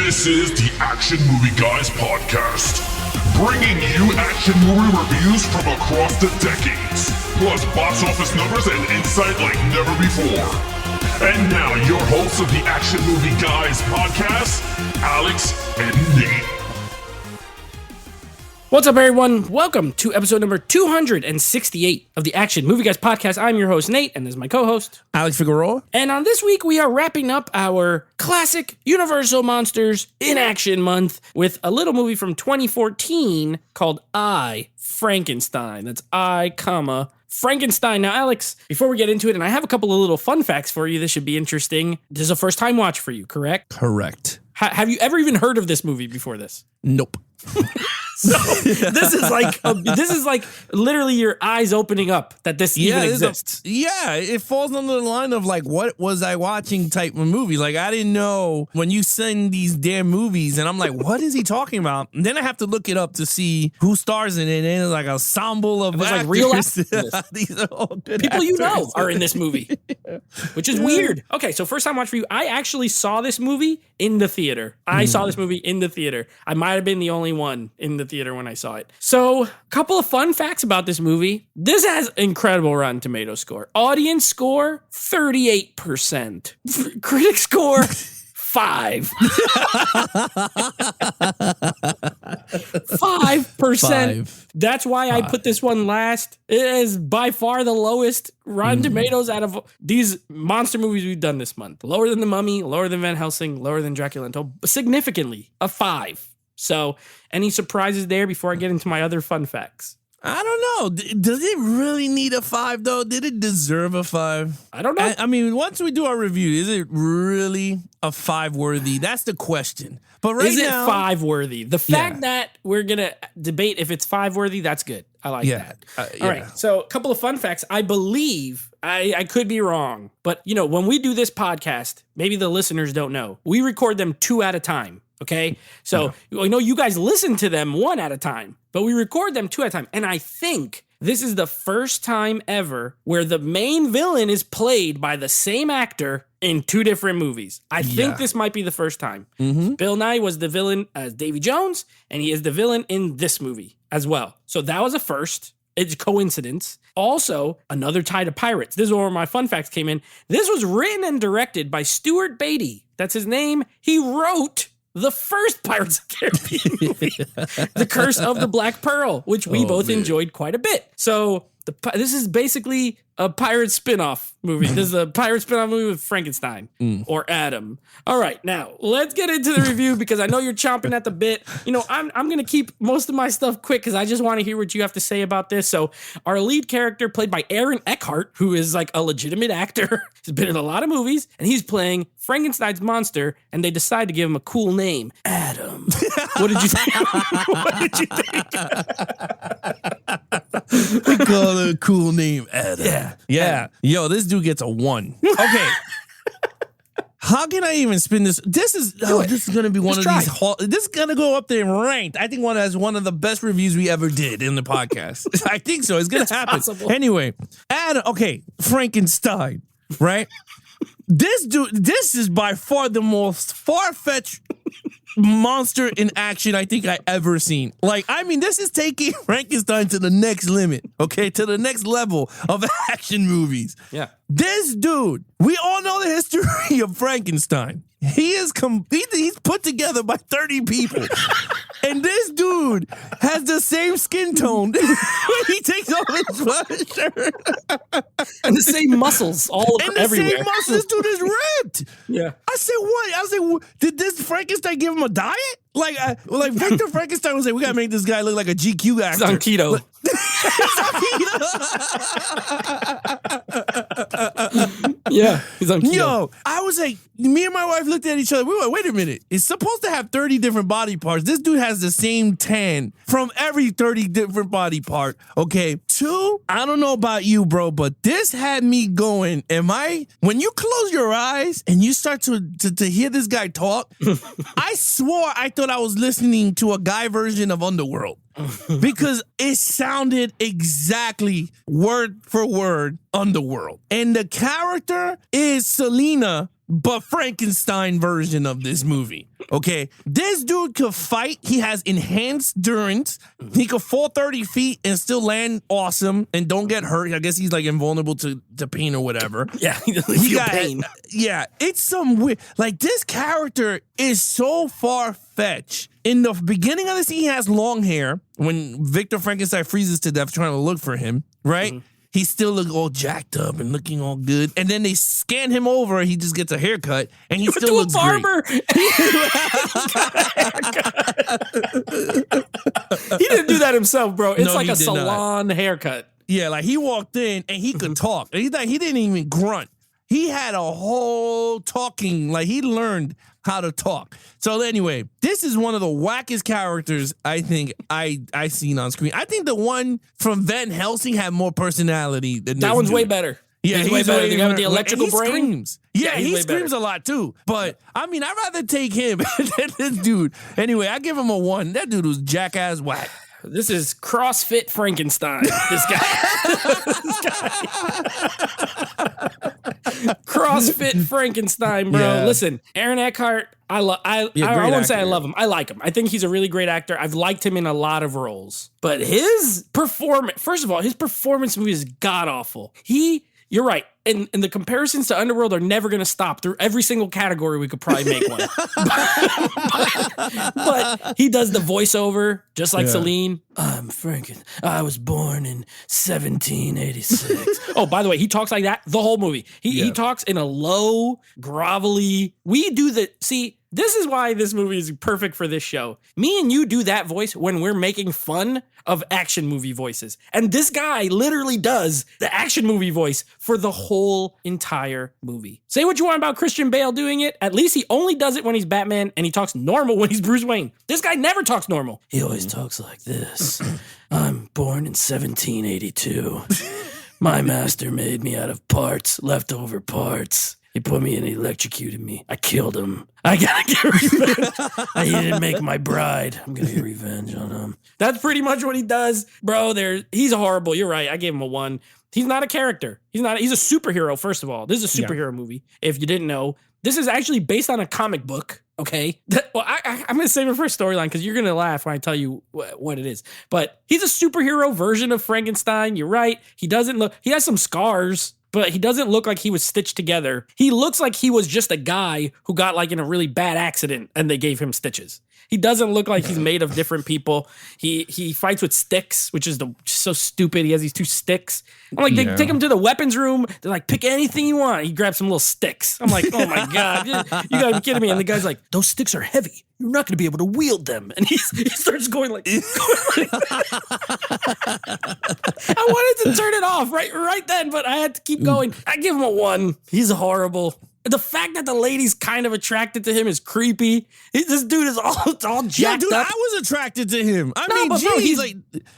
This is the Action Movie Guys podcast, bringing you action movie reviews from across the decades, plus box office numbers and insight like never before. And now, your hosts of the Action Movie Guys podcast, Alex and Nate. What's up, everyone? Welcome to episode number 268 of the Action Movie Guys podcast. I'm your host, Nate, and this is my co-host, Alex Figueroa. And on this week, we are wrapping up our classic Universal Monsters in Action month with a little movie from 2014 called I Frankenstein. That's I, Frankenstein. Now, Alex, before we get into it, and I have a couple of little fun facts for you. This should be interesting. This is a first-time watch for you, correct? Correct. Have you ever even heard of this movie before this? Nope. So this is like literally your eyes opening up that this even exists. It falls under the line of like, what was I watching type of movie? Like, I didn't know when you send these damn movies and I'm like, what is he talking about? And then I have to look it up to see who stars in it. And it's like an ensemble of actors. Like real actors. These are all good people actors. You know are in this movie, which is weird. Okay, so first time watch for you. I actually saw this movie in the theater. I saw this movie in the theater. I might have been the only one in the theater when I saw it. So, a couple of fun facts about this movie. This has incredible Rotten Tomatoes score. Audience score, 38%. Critic score, 5. 5%. That's why I put this one last. It is by far the lowest Rotten Tomatoes out of these monster movies we've done this month. Lower than The Mummy, lower than Van Helsing, lower than Dracula Untold, significantly a 5. So, any surprises there before I get into my other fun facts? I don't know. Does it really need a 5, though? Did it deserve a 5? I don't know. I mean, once we do our review, is it really a 5 worthy? That's the question. But right now, is it 5 worthy? The fact that we're going to debate if it's 5 worthy, that's good. I like that. All right. So, a couple of fun facts. I believe, I could be wrong, but you know, when we do this podcast, maybe the listeners don't know, we record them 2 at a time. Okay, so I know you guys listen to them 1 at a time, but we record them 2 at a time. And I think this is the first time ever where the main villain is played by the same actor in 2 different movies. I think this might be the first time. Bill Nye was the villain as Davy Jones, and he is the villain in this movie as well. So that was a first. It's coincidence. Also, another tie to pirates. This is where my fun facts came in. This was written and directed by Stuart Beatty. That's his name. He wrote the first Pirates of the Caribbean movie, The Curse of the Black Pearl, which we both enjoyed quite a bit. So this is basically a pirate spinoff movie. This is a pirate spinoff movie with Frankenstein or Adam. All right, now let's get into the review because I know you're chomping at the bit. You know, I'm going to keep most of my stuff quick because I just want to hear what you have to say about this. So our lead character, played by Aaron Eckhart, who is like a legitimate actor, he's been in a lot of movies, and he's playing Frankenstein's monster, and they decide to give him a cool name, Adam. What did you think? What did you think? We call it a cool name, Adam. Yeah. Yo, this dude gets a 1. Okay. How can I even spin this? This is going to be one of these. This is going to go up there and ranked. I think as one of the best reviews we ever did in the podcast. I think so. It's going to happen. Possible. Anyway, Adam. Okay, Frankenstein. Right. This dude. This is by far the most far-fetched monster in action I think I ever seen. Like, I mean, this is taking Frankenstein to the next limit, okay? To the next level of action movies. Yeah. This dude, we all know the history of Frankenstein. He is he's put together by 30 people. And this dude has the same skin tone when he takes off his shirt. And the same muscles everywhere. Same muscles. This dude is ripped. Yeah. I said, what? I was like, did this Frankenstein give him a diet? Like Victor Frankenstein was like, we gotta make this guy look like a GQ actor. He's on keto. Yeah, he's on keto. Yo, I was like, me and my wife looked at each other. We were like, wait a minute. It's supposed to have 30 different body parts. This dude has the same tan from every 30 different body part. Okay. 2, I don't know about you, bro, but this had me going, when you close your eyes and you start to hear this guy talk, I swore I thought I was listening to a guy version of Underworld. Because it sounded exactly word for word Underworld. And the character is Selena but Frankenstein version of this movie. Okay, this dude could fight. He has enhanced endurance. He could fall 30 feet and still land awesome and don't get hurt. I guess he's like invulnerable to pain or whatever. Yeah, he doesn't feel pain. Yeah, it's some weird. Like, this character is so far-fetched. In the beginning of the scene, he has long hair. When Victor Frankenstein freezes to death trying to look for him, right? Mm-hmm. He still look all jacked up and looking all good. And then they scan him over. He just gets a haircut, and he still looks great. He didn't do that himself, bro. It's like a salon haircut. Yeah, like he walked in and he could talk. He didn't even grunt. He had a whole talking, like he learned how to talk. So anyway, this is one of the wackest characters I think I seen on screen. I think the one from Van Helsing had more personality than this. That one's way better. Yeah, he's way better. The guy with the electrical brain. Screams. Yeah, he screams a lot too. But I mean, I'd rather take him than this dude. Anyway, I give him a 1. That dude was jackass whack. This is CrossFit Frankenstein. This guy. CrossFit Frankenstein, bro. Yeah. Listen, Aaron Eckhart, I won't say I love him. I like him. I think he's a really great actor. I've liked him in a lot of roles. But his performance, first of all, his performance movie is god-awful. You're right. And the comparisons to Underworld are never going to stop. Through every single category, we could probably make one. but he does the voiceover, just like Celine. I'm Franken. I was born in 1786. Oh, by the way, he talks like that the whole movie. He talks in a low, grovelly. This is why this movie is perfect for this show. Me and you do that voice when we're making fun of action movie voices. And this guy literally does the action movie voice for the whole entire movie. Say what you want about Christian Bale doing it. At least he only does it when he's Batman and he talks normal when he's Bruce Wayne. This guy never talks normal. He always talks like this. I'm born in 1782. My master made me out of leftover parts. He put me in, he electrocuted me. I killed him. I gotta get revenge. He didn't make my bride. I'm gonna get revenge on him. That's pretty much what he does. Bro, he's horrible. You're right. I gave him a 1. He's not a character. He's a superhero, first of all. This is a superhero movie, if you didn't know. This is actually based on a comic book, okay? I'm going to save it for a storyline because you're going to laugh when I tell you what it is. But he's a superhero version of Frankenstein. You're right. He has some scars, but he doesn't look like he was stitched together. He looks like he was just a guy who got like in a really bad accident and they gave him stitches. He doesn't look like he's made of different people. He fights with sticks, which is so stupid. He has these 2 sticks. I'm like, they take him to the weapons room. They're like, pick anything you want. He grabs some little sticks. I'm like, oh my God, you gotta be kidding me. And the guy's like, those sticks are heavy. You're not going to be able to wield them. And he starts going like I wanted to turn it off right then, but I had to keep going. I give him a 1. He's horrible. The fact that the lady's kind of attracted to him is creepy. This dude is all jacked up. I was attracted to him.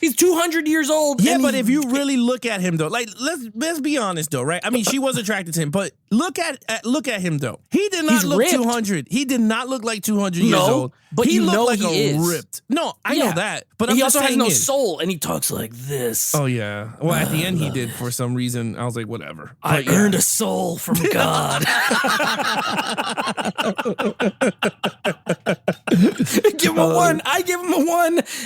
He's 200 years old. Yeah, but if you really look at him though, like let's be honest though, right? I mean, she was attracted to him, but look at him though. He did not look 200. He did not look like 200 years old. But he looked like he is ripped. No, I know that. But he also has no soul, and he talks like this. Oh yeah. Well, at the end he did for some reason. I was like, whatever. I earned a soul from God. Give him a 1. I give him a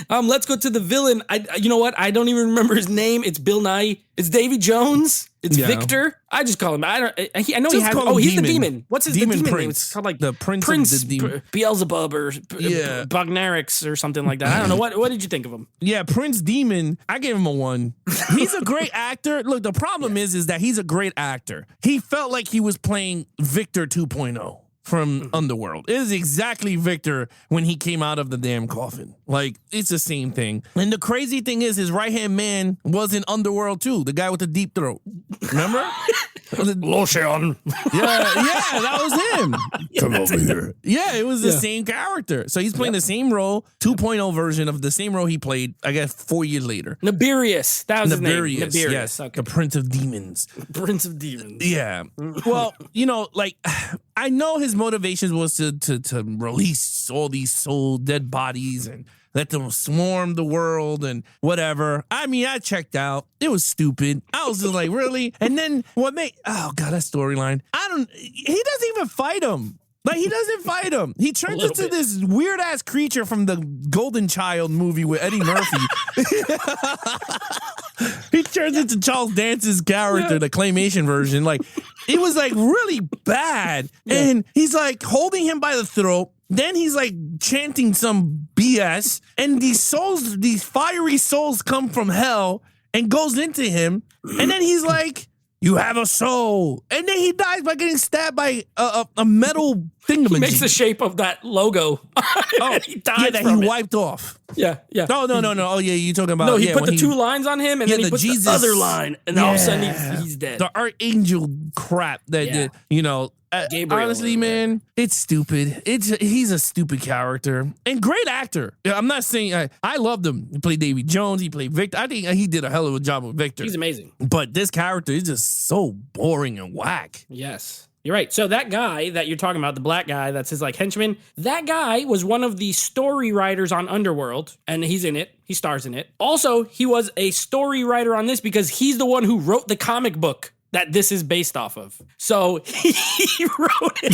1. Let's go to the villain. You know what? I don't even remember his name. It's Bill Nye. It's Davy Jones. It's Victor. I just call him. I know he has. Oh, he's the demon. What's his demon name? It's called like the Prince of the Demon. Beelzebub or Bognarix or something like that. I don't know. What did you think of him? Yeah, Prince Demon. I gave him a 1. He's a great actor. Look, the problem is that he's a great actor. He felt like he was playing Victor 2.0. From Underworld. It is exactly Victor when he came out of the damn coffin. Like, it's the same thing. And the crazy thing is, his right-hand man was in Underworld too. The guy with the deep throat. Remember? Lotion. Yeah, that was him. Come over here. Yeah, it was the same character. So he's playing the same role, 2.0 version of the same role he played, I guess, 4 years later. Nibirius. That was his name. Nibirius, yes. Okay. The Prince of Demons. Prince of Demons. Yeah. Well, like... I know his motivations was to release all these dead bodies and let them swarm the world and whatever. I mean, I checked out. It was stupid. I was just like, really? And then oh God, that storyline. He doesn't even fight him. Like, he doesn't fight him. He turns into this weird ass creature from the Golden Child movie with Eddie Murphy. He turns into Charles Dance's character, the claymation version. Like, it was like really bad. And he's like holding him by the throat. Then he's like chanting some BS. And these fiery souls come from hell and goes into him. And then he's like, you have a soul. And then he dies by getting stabbed by a metal thingamajig. He makes the shape of that logo. Oh, he died that he wiped off. Yeah. No. Oh, yeah, you're talking about... No, he put the 2 lines on him, and then he put the other line, and all of a sudden he's dead. The archangel crap that did, honestly, man, it's stupid. He's a stupid character and great actor. I'm not saying I loved him. He played Davy Jones. He played Victor. I think he did a hell of a job with Victor. He's amazing. But this character is just so boring and whack. Yes. You're right. So that guy that you're talking about, the black guy that's his like henchman, that guy was one of the story writers on Underworld, and he's in it. He stars in it. Also, he was a story writer on this because he's the one who wrote the comic book that this is based off of. So he wrote it.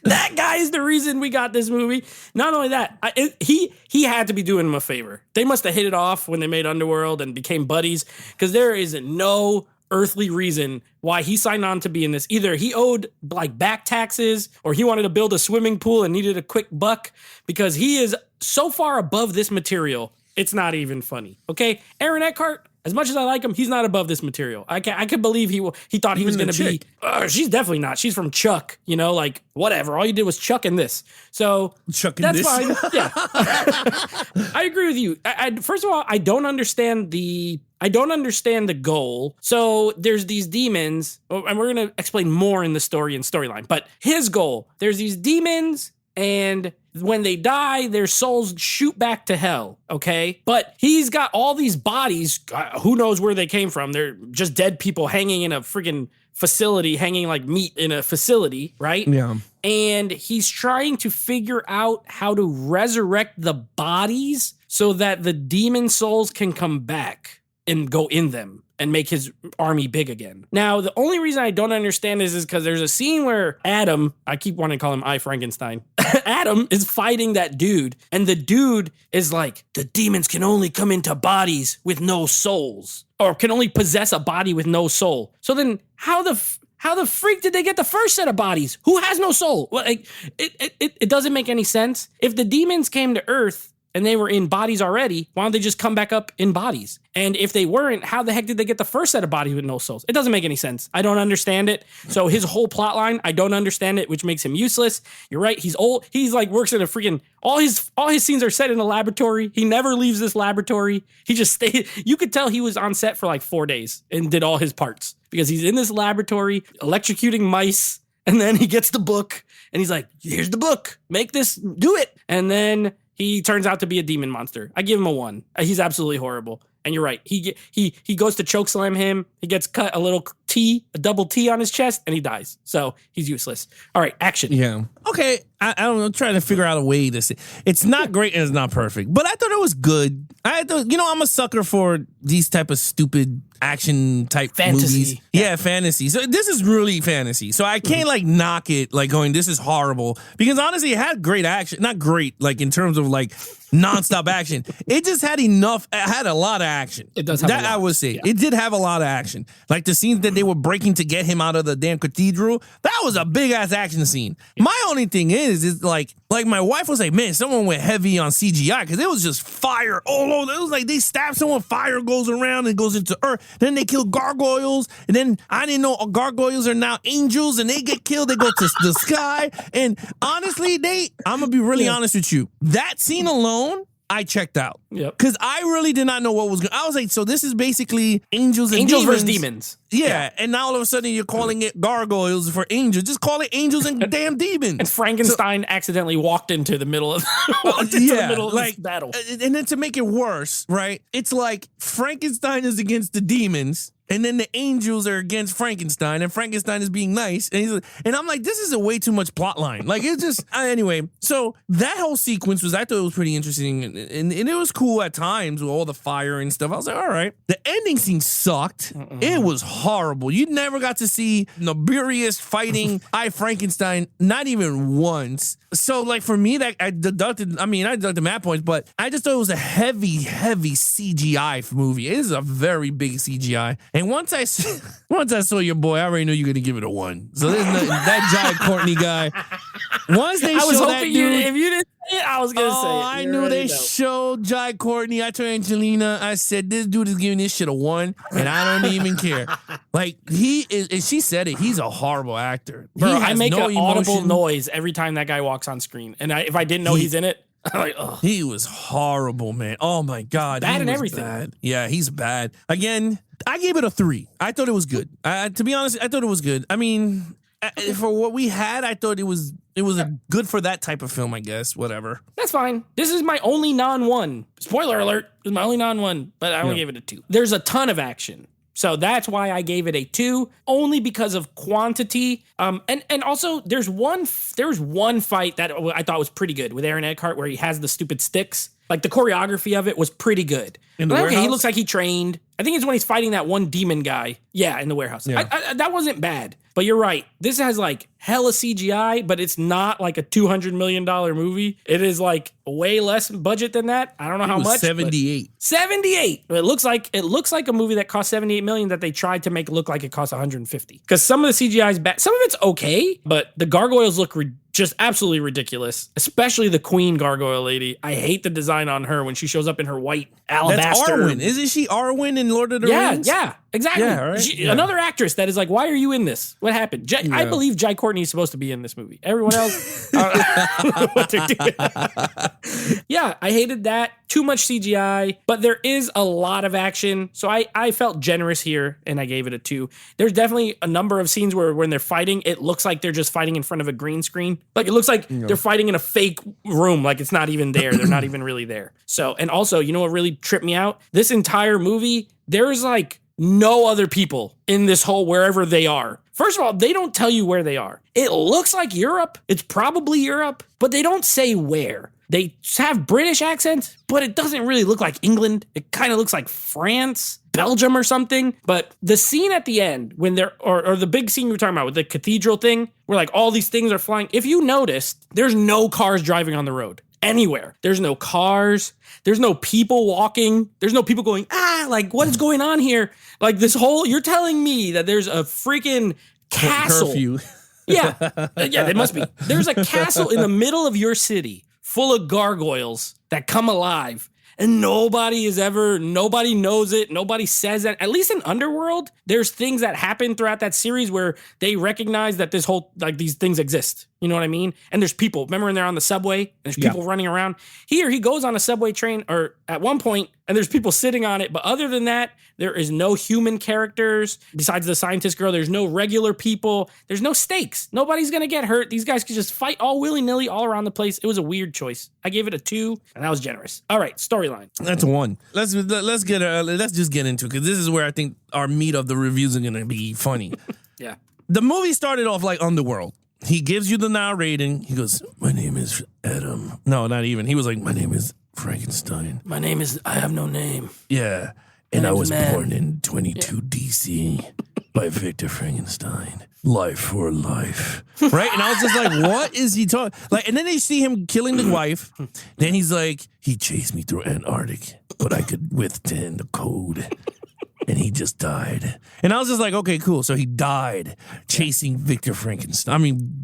That guy is the reason we got this movie. Not only that, he had to be doing him a favor. They must have hit it off when they made Underworld and became buddies, because there is no earthly reason why he signed on to be in this. Either he owed like back taxes, or he wanted to build a swimming pool and needed a quick buck, because he is so far above this material, it's not even funny. Okay, Aaron Eckhart, as much as I like him, he's not above this material. I can believe he thought he was going to be. She's definitely not. She's from Chuck. Like whatever. All you did was Chuck in this. So that's fine. Yeah, I agree with you. First of all, I don't understand the goal. So there's these demons, and we're going to explain more in the story and storyline. But his goal, there's these demons, and when they die, their souls shoot back to hell, okay? But he's got all these bodies, who knows where they came from. They're just dead people hanging in a freaking facility, hanging like meat in a facility, right? Yeah. And he's trying to figure out how to resurrect the bodies so that the demon souls can come back and go in them and make his army big again. Now, the only reason I don't understand this is because there's a scene where Adam, I keep wanting to call him I Frankenstein, Adam is fighting that dude, and the dude is like, the demons can only come into bodies with no souls, or can only possess a body with no soul. So then how the freak did they get the first set of bodies? Who has no soul? Well, like, it doesn't make any sense. If the demons came to Earth and they were in bodies already, why don't they just come back up in bodies? And if they weren't, how the heck did they get the first set of bodies with no souls? It doesn't make any sense. I don't understand it. So his whole plot line, I don't understand it, which makes him useless. You're right. He's old. He's like works in a freaking, all his scenes are set in a laboratory. He never leaves this laboratory. He just stayed. You could tell he was on set for like 4 days and did all his parts, because he's in this laboratory electrocuting mice. And then he gets the book and he's like, here's the book, make this, do it. And then he turns out to be a demon monster. I give him a 1. He's absolutely horrible. And you're right. He goes to chokeslam him. He gets cut a double T on his chest, and he dies. So he's useless. All right, action. Yeah. Okay. I don't know. I'm trying to figure out a way to say it's not great and it's not perfect, but I thought it was good. I thought, I'm a sucker for these type of stupid action type fantasy movies. Yeah, fantasy. So this is really fantasy. So I can't like knock it like going, this is horrible, because honestly it had great action. Not great like in terms of like nonstop action. It just had enough. It had a lot of action. It does have that, a lot. I would say. Yeah. It did have a lot of action. Like the scenes that they were breaking to get him out of the damn cathedral. That was a big ass action scene. Yeah. My only thing is like my wife was like, man, someone went heavy on CGI, because it was just fire all over. It was like they stab someone, fire goes around and goes into earth. Then they kill gargoyles, and then I didn't know gargoyles are now angels, and they get killed. They go to the sky, and honestly, I'm gonna be really honest with you. That scene alone, I checked out. Yep. Because I really did not know what was going on. I was like, so this is basically angels versus demons. Yeah. And now all of a sudden you're calling it gargoyles for angels. Just call it angels and damn demons. And Frankenstein accidentally walked into the middle of this battle. And then to make it worse, right? It's like Frankenstein is against the demons, and then the angels are against Frankenstein, and Frankenstein is being nice, and I'm like, this is a way too much plot line. Like, it's just anyway. So that whole sequence I thought it was pretty interesting, and it was cool at times with all the fire and stuff. I was like, all right. The ending scene sucked. It was horrible. You never got to see Niburius fighting I Frankenstein, not even once. So, like, for me, that I deducted mad points, but I just thought it was a heavy CGI movie. It is a very big CGI. And once I saw your boy, I already knew you were going to give it a 1. So there's that Jai Courtney guy. Once they showed that dude, if you didn't say it, I was going to say it. I knew they showed Jai Courtney. I told Angelina, I said, this dude is giving this shit a 1, and I don't even care. Like, he is, and she said it, he's a horrible actor. Bro, I make an audible noise every time that guy walks on screen. And if I didn't know he's in it, I'm like, ugh. He was horrible, man. Oh my God. Bad in everything. Bad. Yeah, he's bad. Again, I gave it a 3. I thought it was good. To be honest, I thought it was good. I mean, for what we had, I thought it was good for that type of film, I guess. Whatever. That's fine. This is my only non-1. Spoiler alert. This is my only non-1, but I only gave it a 2. There's a ton of action. So that's why I gave it a 2, only because of quantity. And also there's one fight that I thought was pretty good with Aaron Eckhart where he has the stupid sticks. Like the choreography of it was pretty good. In the warehouse? He looks like he trained. I think it's when he's fighting that one demon guy. Yeah, in the warehouse. Yeah. That wasn't bad. But you're right. This has like hella CGI, but it's not like a $200 million movie. It is like way less budget than that. I don't know how much. 78. 78. It looks like a movie that cost $78 million that they tried to make look like it cost $150. Because some of the CGI is bad. Some of it's okay, but the gargoyles look just absolutely ridiculous. Especially the queen gargoyle lady. I hate the design on her when she shows up in her white alabaster. That's Arwen. Isn't she Arwen in Lord of the Rings? Yeah, exactly. Yeah, right? Another actress that is like, why are you in this? What happened? I believe Jai Courtney is supposed to be in this movie. Everyone else, I don't know what they're doing. Yeah, I hated that. Too much CGI, but there is a lot of action. So I felt generous here and I gave it a 2. There's definitely a number of scenes where when they're fighting, it looks like they're just fighting in front of a green screen. Like it looks like they're fighting in a fake room. Like it's not even there. They're not even really there. So, and also, you know what really tripped me out? This entire movie, there's like no other people in this whole wherever they are. First of all, they don't tell you where they are. It looks like Europe. It's probably Europe, but they don't say where. They have British accents, but it doesn't really look like England. It kind of looks like France, Belgium or something. But the scene at the end when they're, or the big scene we were talking about with the cathedral thing, where like all these things are flying. If you noticed, there's no cars driving on the road anywhere. There's no cars. There's no people walking. There's no people going, like what is going on here? Like this whole, you're telling me that there's a freaking castle. Curfew. Yeah, there must be. There's a castle in the middle of your city full of gargoyles that come alive. And nobody knows it. Nobody says that. At least in Underworld, there's things that happen throughout that series where they recognize that these things exist. You know what I mean? And there's people. Remember when they're on the subway? And there's people running around. Here, he goes on a subway train, or at one point, and there's people sitting on it. But other than that, there is no human characters. Besides the scientist girl, there's no regular people. There's no stakes. Nobody's going to get hurt. These guys could just fight all willy-nilly all around the place. It was a weird choice. I gave it a 2, and that was generous. All right, storyline. That's a 1. Let's just get into it, because this is where I think our meat of the reviews are going to be funny. Yeah. The movie started off like Underworld. He gives you the narrating. He goes, my name is Adam. No, not even. He was like, my name is Frankenstein. I have no name. Yeah. And I was born in 22 DC by Victor Frankenstein. Life for life. Right? And I was just like, what is he talking? Like, and then they see him killing the wife. Then he's like, he chased me through Antarctic, but I could withstand the cold. And he just died. And I was just like, okay, cool. So he died chasing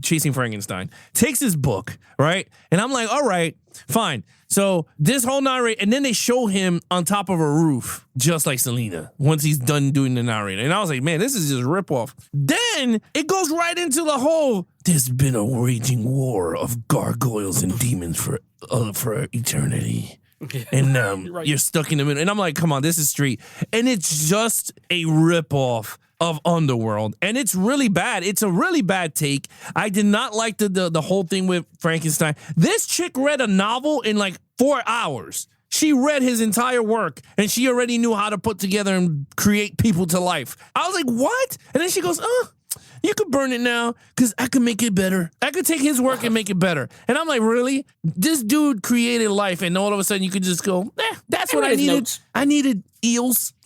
chasing Frankenstein. Takes his book, right? And I'm like, all right, fine. So this whole narrator, and then they show him on top of a roof, just like Selena, once he's done doing the narrator. And I was like, man, this is just a ripoff. Then it goes right into the whole, there's been a raging war of gargoyles and demons for eternity. And you're stuck in the middle. And I'm like, come on, this is street. And it's just a ripoff of Underworld. And it's really bad. It's a really bad take. I did not like the whole thing with Frankenstein. This chick read a novel in like 4 hours. She read his entire work, and she already knew how to put together and create people to life. I was like, what? And then she goes, you could burn it now because I could make it better. I could take his work and make it better. And I'm like, really? This dude created life, and all of a sudden you could just go, that's what I needed. Notes. I needed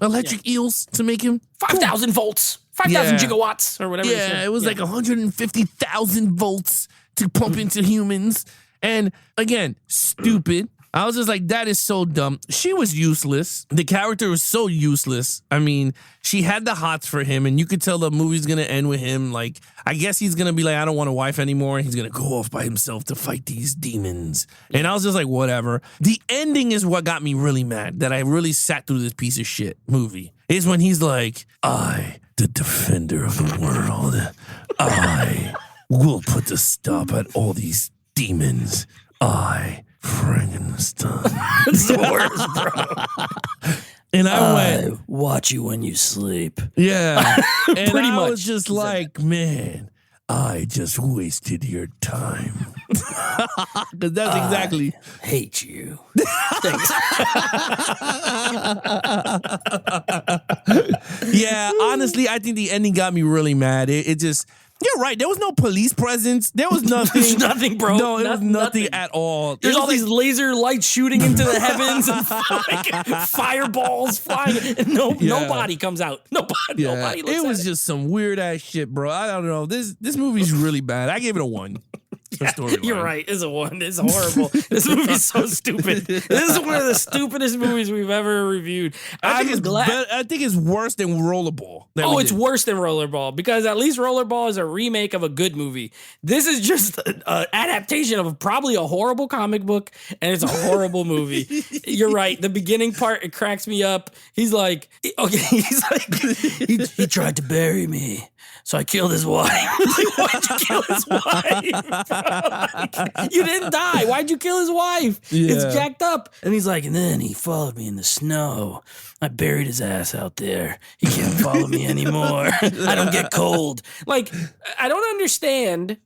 electric eels to make him 5,000 volts, 5,000 gigawatts or whatever. Yeah, it was like 150,000 volts to pump into humans. And again, stupid. I was just like, that is so dumb. She was useless. The character was so useless. I mean, she had the hots for him, and you could tell the movie's going to end with him. Like, I guess he's going to be like, I don't want a wife anymore. And he's going to go off by himself to fight these demons. And I was just like, whatever. The ending is what got me really mad, that I really sat through this piece of shit movie, is when he's like, I, the defender of the world, I will put a stop at all these demons. I, Frankenstein. It's the worst, bro. And I went, watch you when you sleep. Yeah. And Pretty I much. was just like, man, I just wasted your time. Because that's exactly. Hate you. Thanks. Yeah, honestly, I think the ending got me really mad. It just. You're right. There was no police presence. There was nothing. There's nothing, bro. No, there was nothing at all. There's all these laser lights shooting into the heavens and like fireballs flying. And nobody comes out. Nobody looks It was at just some weird ass shit, bro. I don't know. This movie's really bad. I gave it a 1. You're right. It's a 1. It's horrible. This movie's so stupid. This is one of the stupidest movies we've ever reviewed. I think it's worse than Rollerball. It's worse than Rollerball because at least Rollerball is a remake of a good movie. This is just an adaptation of probably a horrible comic book, and it's a horrible movie. You're right. The beginning part, it cracks me up. He's like, he tried to bury me. So I killed his wife. Like, why'd you kill his wife? Like, you didn't die. Why'd you kill his wife? Yeah. It's jacked up. And he's like, and then he followed me in the snow. I buried his ass out there. He can't follow me anymore. I don't get cold. Like, I don't understand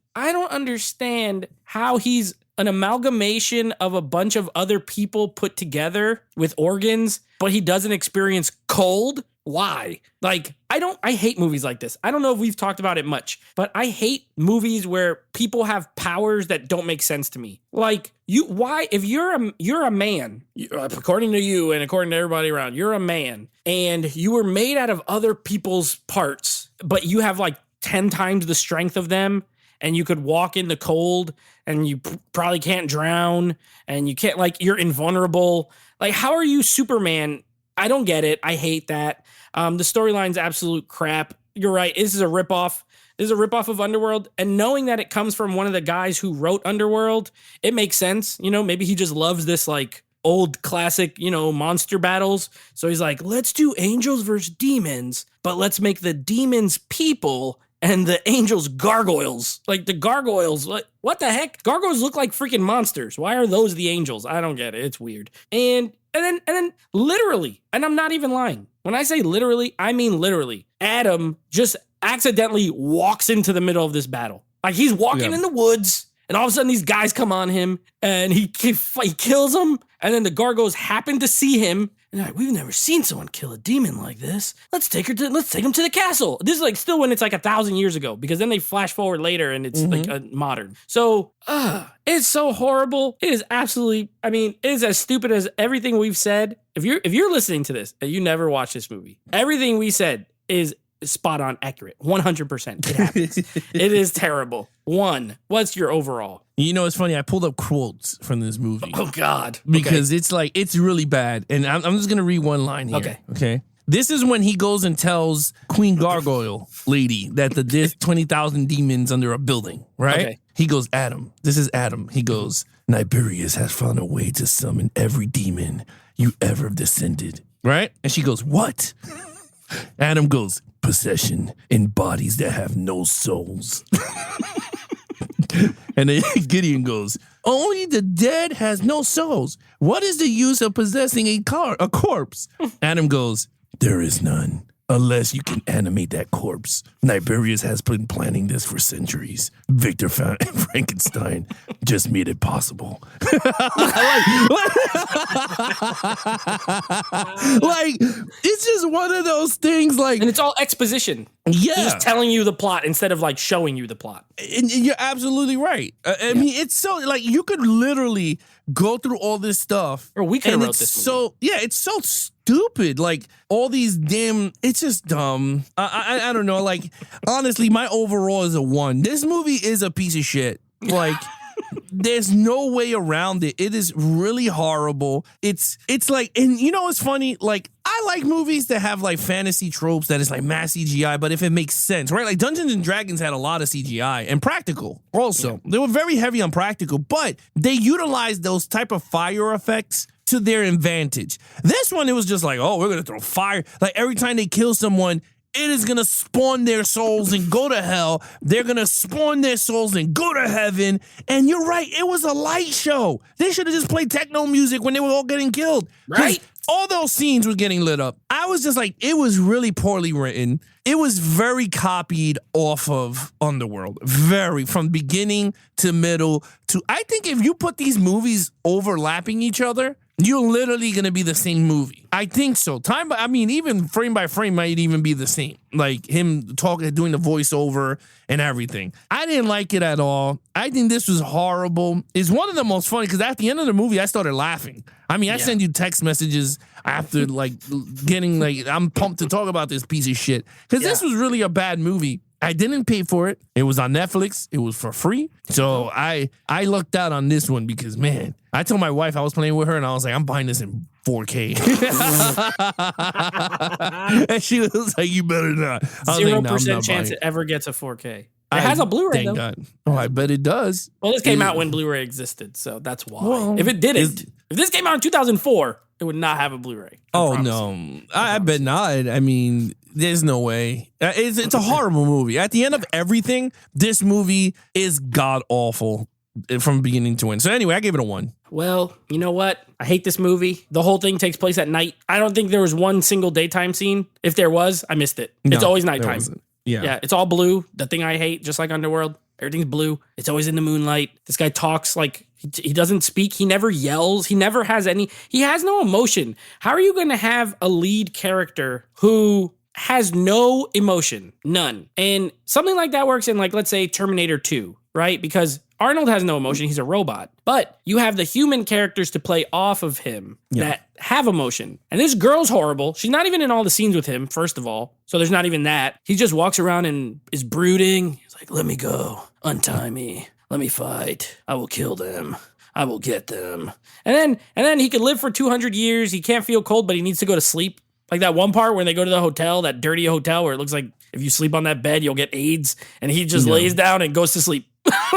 how he's an amalgamation of a bunch of other people put together with organs, but he doesn't experience cold. Why? Like, I hate movies like this. I don't know if we've talked about it much, but I hate movies where people have powers that don't make sense to me. Like, if you're a man, according to you and according to everybody around, you're a man and you were made out of other people's parts, but you have like 10 times the strength of them and you could walk in the cold and you probably can't drown and you can't, like, you're invulnerable. Like, how are you Superman? I don't get it. I hate that. The storyline's absolute crap. You're right. This is a ripoff. This is a ripoff of Underworld. And knowing that it comes from one of the guys who wrote Underworld, it makes sense. You know, maybe he just loves this like old classic, monster battles. So he's like, let's do angels versus demons, but let's make the demons people and the angels gargoyles. Like the gargoyles, like, what the heck? Gargoyles look like freaking monsters. Why are those the angels? I don't get it. It's weird. And then literally, and I'm not even lying. When I say literally, I mean literally. Adam just accidentally walks into the middle of this battle. Like he's walking in the woods and all of a sudden these guys come on him and he kills them. And then the gargoyles happen to see him. And they're like, we've never seen someone kill a demon like this. Let's take him to the castle. This is like still when it's like 1,000 years ago, because then they flash forward later and it's like modern. So it's so horrible. It is absolutely, it is as stupid as everything we've said. If you're listening to this and you never watched this movie, everything we said is spot on accurate. 100%. It happens. It is terrible. 1, what's your overall? It's funny. I pulled up quotes from this movie. Oh, God. Because it's really bad. And I'm just going to read one line here. Okay. This is when he goes and tells Queen Gargoyle Lady that there's 20,000 demons under a building, right? Okay. He goes, Adam. This is Adam. He goes, Niberius has found a way to summon every demon you ever descended, right? And she goes, what? Adam goes, possession in bodies that have no souls. And then Gideon goes, only the dead has no souls. What is the use of possessing a corpse? Adam goes, there is none. unless you can animate that corpse. Niberius has been planning this for centuries. Victor Frankenstein just made it possible. Like, it's just one of those things, like, and it's all exposition. Yeah, he's just telling you the plot instead of like showing you the plot. And you're absolutely right. I mean, it's so, like, you could literally go through all this stuff, or we could have wrote this movie. It's so stupid. Like, all these damn, it's just dumb. I don't know. Like, honestly, my overall is a 1. This movie is a piece of shit. Like, there's no way around it. It is really horrible. It's like, and you know what's funny? Like, I like movies that have like fantasy tropes that is like mass CGI, but if it makes sense, right? Like Dungeons and Dragons had a lot of CGI and practical also. Yeah. They were very heavy on practical, but they utilized those type of fire effects to their advantage. This one, it was just like, oh, we're going to throw fire. Like every time they kill someone, it is going to spawn their souls and go to hell. They're going to spawn their souls and go to heaven. And you're right. It was a light show. They should have just played techno music when they were all getting killed. Right? All those scenes were getting lit up. I was just like, it was really poorly written. It was very copied off of Underworld. Very, from beginning to middle to, I think if you put these movies overlapping each other, you're literally going to be the same movie. I think so. Even frame by frame might even be the same. Like him talking, doing the voiceover and everything. I didn't like it at all. I think this was horrible. It's one of the most funny because at the end of the movie, I started laughing. I mean, I send you text messages after like getting like, I'm pumped to talk about this piece of shit. Because this was really a bad movie. I didn't pay for it. It was on Netflix. It was for free. So I lucked out on this one because, man, I told my wife I was playing with her and I was like, I'm buying this in 4K. And she was like, you better not. 0% chance it ever gets a 4K. It has a Blu-ray, thank though. God. Oh, I bet it does. Well, this came out when Blu-ray existed, so that's why. Well, if it didn't, if this came out in 2004, it would not have a Blu-ray. No. I bet not. I mean, there's no way. It's a horrible movie. At the end of everything, this movie is god-awful from beginning to end. So anyway, I gave it a 1. Well, you know what? I hate this movie. The whole thing takes place at night. I don't think there was one single daytime scene. If there was, I missed it. It's always nighttime. Yeah, it's all blue. The thing I hate, just like Underworld, everything's blue. It's always in the moonlight. This guy talks like he doesn't speak. He never yells. He never has he has no emotion. How are you going to have a lead character who has no emotion? None. And something like that works in, like, let's say Terminator 2, right? Because Arnold has no emotion. He's a robot. But you have the human characters to play off of him that have emotion. And this girl's horrible. She's not even in all the scenes with him, first of all. So there's not even that. He just walks around and is brooding. He's like, let me go. Untie me. Let me fight. I will kill them. I will get them. And then he could live for 200 years. He can't feel cold, but he needs to go to sleep. Like that one part where they go to the hotel, that dirty hotel where it looks like if you sleep on that bed, you'll get AIDS. And he just lays down and goes to sleep.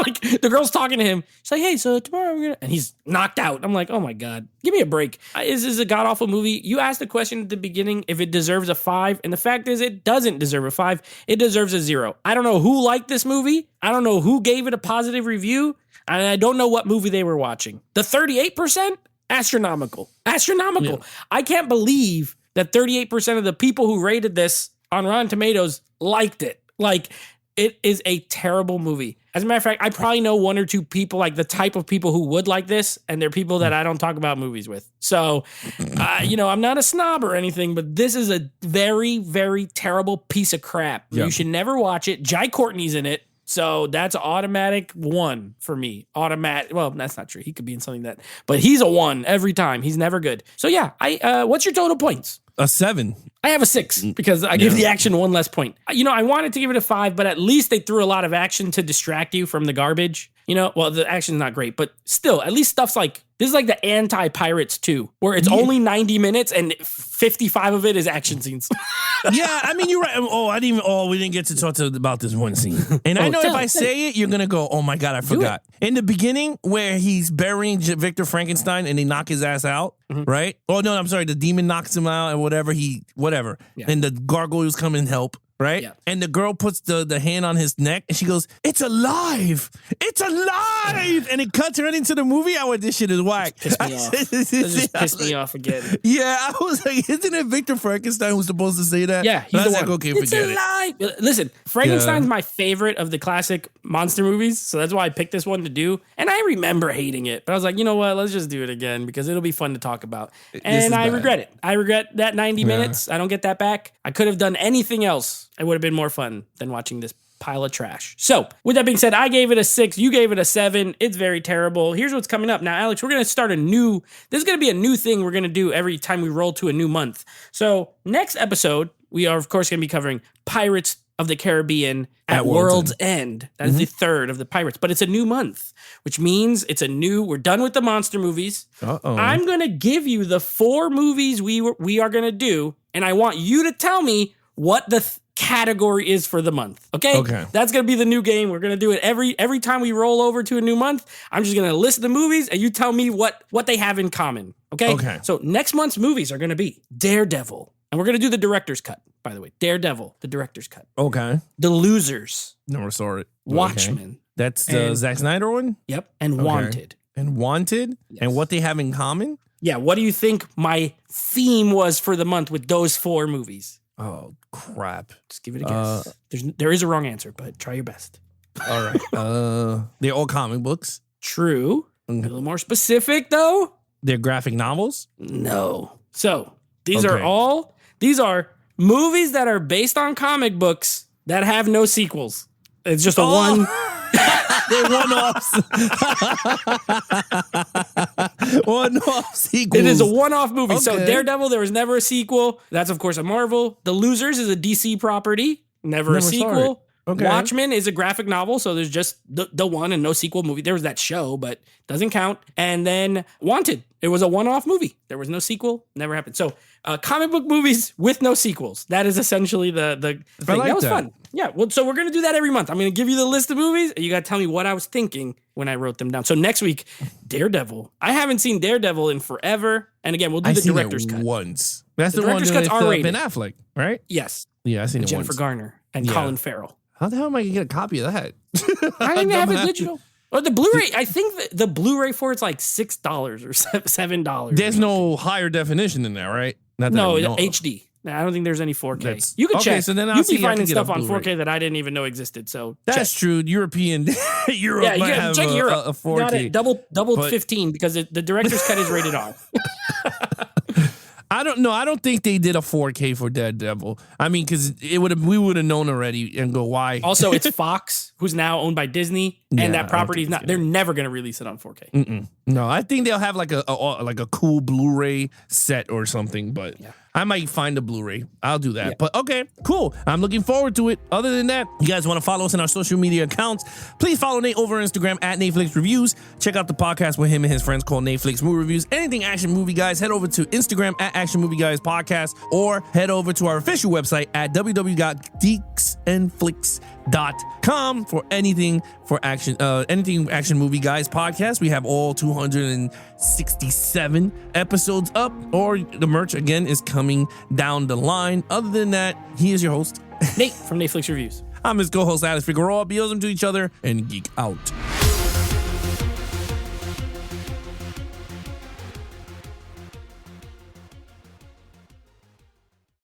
Like the girl's talking to him. She's like, hey, so tomorrow we're gonna, and he's knocked out. I'm like, oh my God, give me a break. Is this a god awful movie? You asked the question at the beginning if it deserves a 5. And the fact is it doesn't deserve a 5. It deserves a 0. I don't know who liked this movie. I don't know who gave it a positive review. And I don't know what movie they were watching. The 38%, astronomical. Yeah. I can't believe that 38% of the people who rated this on Rotten Tomatoes liked it. Like, it is a terrible movie. As a matter of fact, I probably know 1 or 2 people, like the type of people who would like this, and they're people that I don't talk about movies with. So, I'm not a snob or anything, but this is a very, very terrible piece of crap. Yeah. You should never watch it. Jai Courtney's in it. So that's an automatic 1 for me. Automatic. Well, that's not true. He could be in something that, but he's a 1 every time. He's never good. So yeah, what's your total points? A 7. I have a 6 because I give the action 1 less point. I wanted to give it a 5, but at least they threw a lot of action to distract you from the garbage. Well, the action's not great, but still, at least stuff's like, this is like the anti-Pirates 2, where it's only 90 minutes and 55 of it is action scenes. Yeah, I mean, you're right. We didn't get to talk about this one scene. And I know if I say it, you're going to go, oh my God, I forgot. In the beginning, where he's burying Victor Frankenstein and they knock his ass out, right? Oh, no, I'm sorry. The demon knocks him out and whatever. Yeah. And the gargoyles come and help. right? Yeah. And the girl puts the hand on his neck and she goes, "It's alive! It's alive!" And it cuts right into the movie. I went, "This shit is whack." Pissed me off. That just pissed me off again. Yeah, I was like, isn't it Victor Frankenstein who's supposed to say that? Yeah, he's the one. Like, okay, it's forget alive. Listen, Frankenstein's my favorite of the classic monster movies, so that's why I picked this one to do. And I remember hating it, but I was like, you know what? Let's just do it again because it'll be fun to talk about. And I regret it. I regret that 90 minutes. I don't get that back. I could have done anything else. It would have been more fun than watching this pile of trash. So, with that being said, I gave it a 6. You gave it a 7. It's very terrible. Here's what's coming up. Now, Alex, we're going to start this is going to be a new thing we're going to do every time we roll to a new month. So, next episode, we are, of course, going to be covering Pirates of the Caribbean at World's End. That is the third of the Pirates, but it's a new month, which means we're done with the monster movies. I'm going to give you the 4 movies we are going to do, and I want you to tell me what the category is for the month. Okay? That's going to be the new game. We're going to do it every time we roll over to a new month. I'm just going to list the movies and you tell me what they have in common. Okay? So next month's movies are going to be Daredevil. And we're going to do the director's cut, by the way. Daredevil, the director's cut. Okay. The Losers. Never saw it. Watchmen. Okay. That's the Zack Snyder one? Yep. And Wanted. And Wanted? Yes. And what they have in common? Yeah. What do you think my theme was for the month with those 4 movies? Oh, crap. Just give it a guess. There is a wrong answer, but try your best. All right. They're all comic books. True. A little more specific, though. They're graphic novels? No. So these are movies that are based on comic books that have no sequels. It's just a one. They're one-offs. One-off sequels. It is a one-off movie. Okay. So Daredevil, there was never a sequel. That's, of course, a Marvel. The Losers is a DC property. Never a sequel. Okay. Watchmen is a graphic novel, so there's just the one and no sequel movie. There was that show, but doesn't count. And then Wanted, it was a one-off movie. There was no sequel, never happened. So comic book movies with no sequels. That is essentially the thing. That was fun. Yeah, well, so we're going to do that every month. I'm going to give you the list of movies, and you got to tell me what I was thinking when I wrote them down. So next week, Daredevil. I haven't seen Daredevil in forever. And again, we'll do the director's cut. Once. That's the director's cut's R-rated. Ben Affleck, right? Yes. Yeah, I seen it once. Jennifer Garner and Colin Farrell. How the hell am I going to get a copy of that? I didn't have it digital. Or the Blu-ray, I think the Blu-ray for it's like $6 or $7. There's no higher definition in there, right? No, HD. I don't think there's any 4K. You can check. So then you'd be finding stuff on 4K that I didn't even know existed. So that's true. European Europe might have check Europe. A 4K. Got it. Double 15 because the director's cut is rated R. I don't know. I don't think they did a 4K for Daredevil. I mean, because we would have known already and go, why? Also, it's Fox, who's now owned by Disney, and that property is not. They're never going to release it on 4K. No, I think they'll have like a cool Blu-ray set or something, but I might find a Blu-ray. I'll do that. Yeah. But okay, cool. I'm looking forward to it. Other than that, you guys want to follow us on our social media accounts, please follow Nate over Instagram at Netflix Reviews. Check out the podcast with him and his friends called Netflix Movie Reviews. Anything Action Movie Guys, head over to Instagram at Action Movie Guys Podcast or head over to our official website at www.geeksandflicks.com for anything Action Movie Guys podcast. We have all 267 episodes up, or the merch again is coming down the line. Other than that, he is your host, Nate from Netflix Reviews. I'm his co-host, Alex Figueroa. Be awesome to each other and geek out.